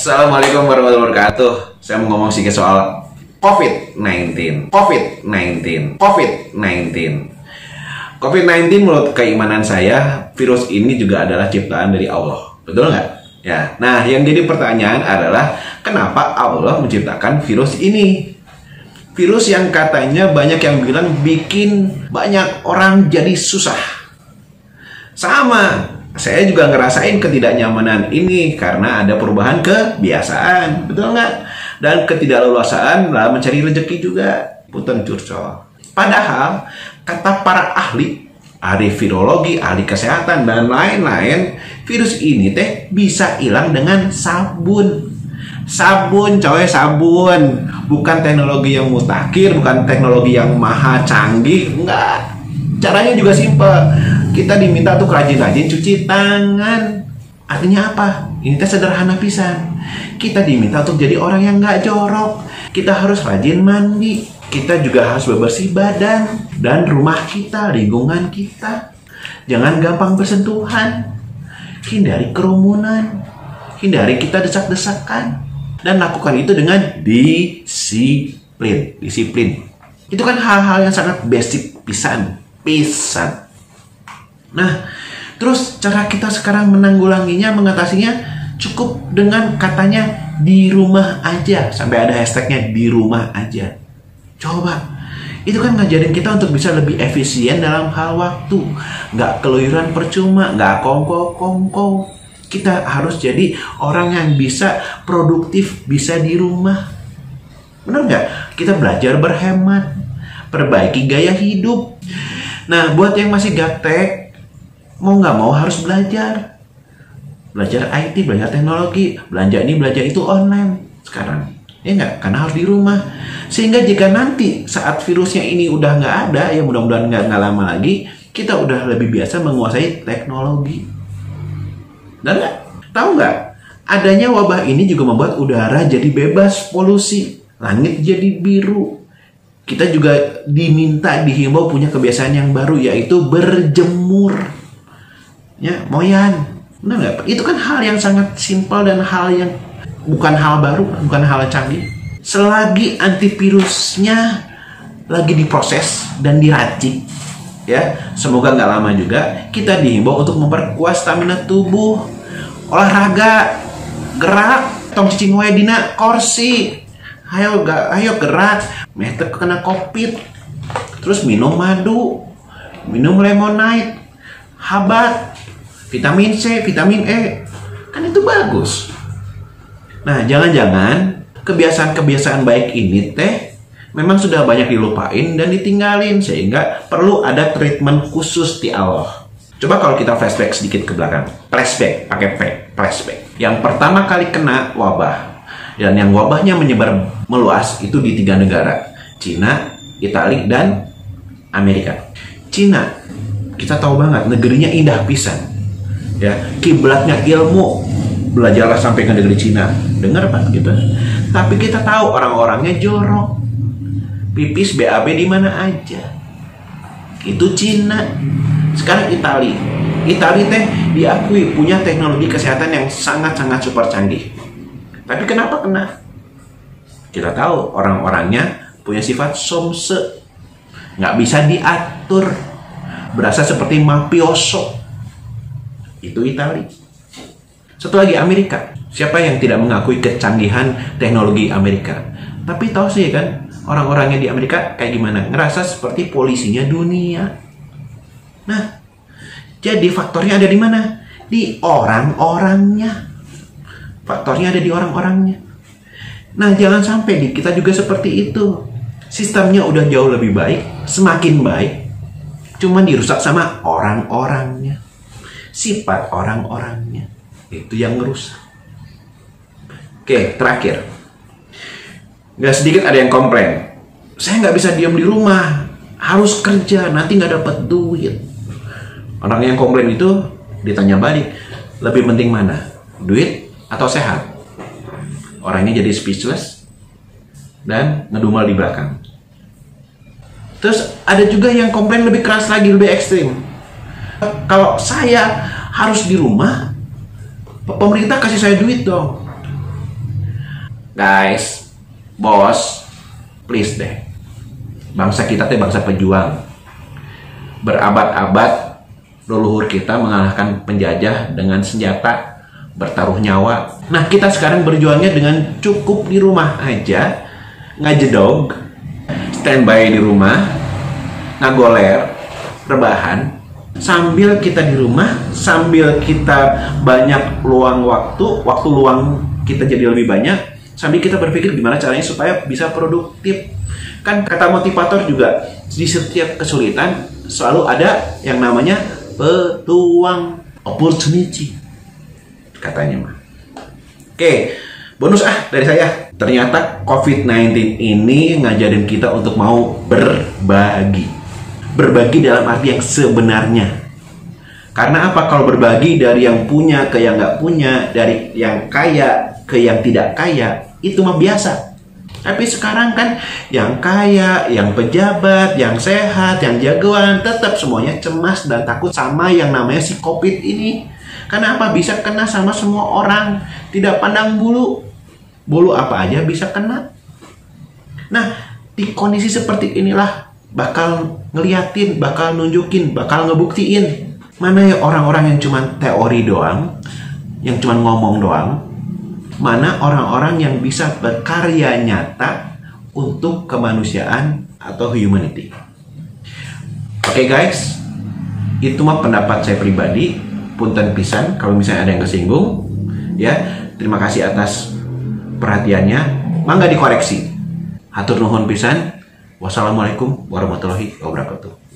Assalamualaikum warahmatullahi wabarakatuh. Saya mau ngomong sedikit soal COVID-19. COVID-19 menurut keimanan saya, virus ini juga adalah ciptaan dari Allah. Betul nggak? Ya. Nah, yang jadi pertanyaan adalah kenapa Allah menciptakan virus ini? Virus yang katanya banyak yang bilang bikin banyak orang jadi susah. Sama, saya juga ngerasain ketidaknyamanan ini karena ada perubahan kebiasaan, betul nggak? Dan ketidakleluasaan dalam mencari rezeki juga, punten curcol. Padahal kata para ahli virologi, ahli kesehatan dan lain-lain, virus ini teh bisa hilang dengan sabun. Sabun, coy, sabun. Bukan teknologi yang mutakhir, bukan teknologi yang maha canggih, enggak. Caranya juga simpel. Kita diminta untuk rajin-rajin cuci tangan. Artinya apa? Ini teh sederhana pisan. Kita diminta untuk jadi orang yang nggak jorok. Kita harus rajin mandi. Kita juga harus bebersih badan dan rumah kita, lingkungan kita. Jangan gampang bersentuhan. Hindari kerumunan. Hindari kita desak-desakan. Dan lakukan itu dengan disiplin. Itu kan hal-hal yang sangat basic pisan. Nah, terus cara kita sekarang menanggulanginya, mengatasinya cukup dengan katanya di rumah aja. Sampai ada hashtagnya di rumah aja. Coba, itu kan ngajarin kita untuk bisa lebih efisien dalam hal waktu. Nggak keluyuran percuma, nggak kongko. Kita harus jadi orang yang bisa produktif, bisa di rumah. Benar nggak? Kita belajar berhemat, perbaiki gaya hidup. Nah, buat yang masih gaptek, mau nggak mau harus belajar. Belajar IT, belajar teknologi, belanja ini, belanja itu online sekarang. Ya nggak? Karena harus di rumah. Sehingga jika nanti saat virusnya ini udah nggak ada, ya mudah-mudahan nggak lama lagi, kita udah lebih biasa menguasai teknologi. Dan tahu nggak? Adanya wabah ini juga membuat udara jadi bebas polusi. Langit jadi biru. Kita juga dihimbau punya kebiasaan yang baru, yaitu berjemur. Ya, moyan. Benar nggak? Itu kan hal yang sangat simpel dan hal yang bukan hal baru, bukan hal yang canggih. Selagi antivirusnya lagi diproses dan diracik, ya, semoga nggak lama juga, kita dihimbau untuk memperkuat stamina tubuh, olahraga, gerak, tong cicing wae dina kursi. Ayo gerak, meh teu kena COVID. Terus minum madu, minum lemonade, habat, vitamin C, vitamin E. Kan itu bagus. Nah, jangan-jangan kebiasaan-kebiasaan baik ini teh memang sudah banyak dilupain dan ditinggalin, sehingga perlu ada treatment khusus di Allah. Coba kalau kita flashback sedikit ke belakang. Flashback, pakai flashback. Yang pertama kali kena wabah dan yang wabahnya menyebar meluas itu di 3 negara, Cina, Italia, dan Amerika. Cina, kita tahu banget negerinya indah pisan, ya, kiblatnya ilmu. Belajarlah sampai ke negeri Cina, dengar Pak gitu. Tapi kita tahu orang-orangnya jorok, pipis BAB di mana aja. Itu Cina. Sekarang Italia teh diakui punya teknologi kesehatan yang sangat-sangat super canggih. Tapi kenapa kena? Kita tahu orang-orangnya punya sifat somse, nggak bisa diatur, berasa seperti mafioso. Itu Italia. Satu lagi Amerika. Siapa yang tidak mengakui kecanggihan teknologi Amerika? Tapi tahu sih kan, orang-orangnya di Amerika kayak gimana? Ngerasa seperti polisinya dunia. Nah, jadi faktornya ada di mana? Di orang-orangnya. Faktornya ada di orang-orangnya. Nah, jangan sampai kita juga seperti itu. Sistemnya udah jauh lebih baik, semakin baik, cuman dirusak sama orang-orangnya. Sifat orang-orangnya itu yang ngerusak. Oke, terakhir. Nggak sedikit ada yang komplain. Saya nggak bisa diam di rumah, harus kerja, nanti nggak dapat duit. Orang yang komplain itu ditanya balik, lebih penting mana? Duit atau sehat? Orangnya jadi speechless dan ngedumel di belakang. Terus ada juga yang komplain lebih keras lagi, lebih ekstrim. Kalau saya harus di rumah, pemerintah kasih saya duit dong. Guys, bos, please deh. Bangsa kita teh bangsa pejuang. Berabad-abad leluhur kita mengalahkan penjajah dengan senjata, bertaruh nyawa. Nah, kita sekarang berjuangnya dengan cukup di rumah aja, ngajedog, standby di rumah, ngagoler, rebahan. Sambil kita di rumah, sambil kita banyak luang waktu luang kita jadi lebih banyak, sambil kita berpikir gimana caranya supaya bisa produktif. Kan kata motivator juga, di setiap kesulitan selalu ada yang namanya peluang, opportunity katanya mah. Oke, bonus dari saya. Ternyata COVID-19 ini ngajarin kita untuk mau berbagi. Berbagi dalam arti yang sebenarnya. Karena apa? Kalau berbagi dari yang punya ke yang nggak punya, dari yang kaya ke yang tidak kaya, itu mah biasa. Tapi sekarang kan yang kaya, yang pejabat, yang sehat, yang jagoan, tetap semuanya cemas dan takut sama yang namanya si COVID ini. Karena apa? Bisa kena sama semua orang, tidak pandang bulu. Bulu apa aja bisa kena. Nah, di kondisi seperti inilah bakal ngeliatin, bakal nunjukin, bakal ngebuktiin mana ya orang-orang yang cuma teori doang, yang cuma ngomong doang, mana orang-orang yang bisa berkarya nyata untuk kemanusiaan atau humanity. Oke guys, itu mah pendapat saya pribadi. Punten pisan kalau misalnya ada yang kesinggung, ya. Terima kasih atas perhatiannya. Mangga dikoreksi. Hatur nuhun pisan. Wassalamualaikum warahmatullahi wabarakatuh.